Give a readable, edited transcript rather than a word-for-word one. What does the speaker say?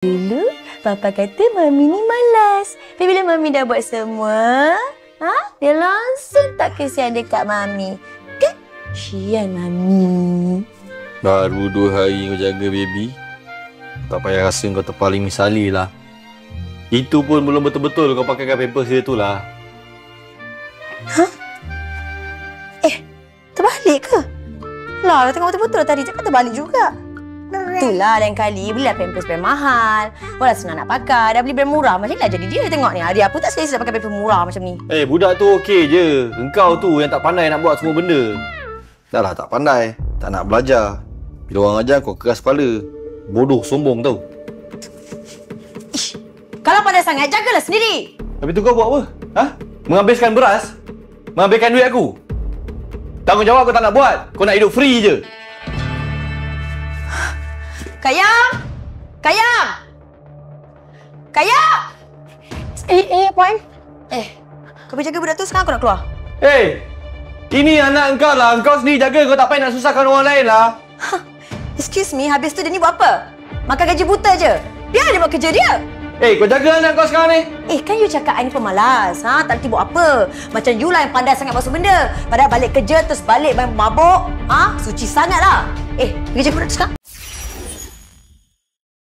Dulu, Papa kata Mami ni malas. Tapi bila Mami dah buat semua, dia langsung tak kesian dekat Mami. Kan? Kesian Mami. Baru 2 hari kau jaga baby. Tak payah rasa kau terpaling misali lah. Itu pun belum betul-betul kau pakaikan pampers dia tu lah. Terbalik ke? Lah, dah tengok betul-betul tadi. Cakap terbalik juga. Itulah lain kali belilah pampers brand mahal. Walau senang nak pakai. Dah beli brand murah. Macam ni lah jadi dia. Tengok ni. Hari apa tak selesa pakai pampers murah macam ni. Budak tu okey je. Engkau tu yang tak pandai nak buat semua benda. Dah lah tak pandai. Tak nak belajar. Bila orang ajar kau keras kepala. Bodoh, sombong tau. Kalau pandai sangat, jagalah sendiri. Habis tu kau buat apa? Menghabiskan beras? Menghabiskan duit aku? Tanggungjawab kau tak nak buat. Kau nak hidup free je. Kayam! Kayam! Kayam! Puan. Kau pergi jaga budak tu, sekarang aku nak keluar. Ini anak engkau lah. Engkau sendiri jaga. Kau tak payah nak susahkan orang lain lah. Excuse me, habis tu dia ni buat apa? Makan gaji buta je. Biar dia buat kerja dia. Kau jaga anak kau sekarang ni. Kan you cakap I ni pemalas. Tak reti buat apa. Macam you lah yang pandai sangat buat semua benda. Padahal balik kerja terus balik main mabuk. Suci sangat lah. Pergi jaga budak tu sekarang.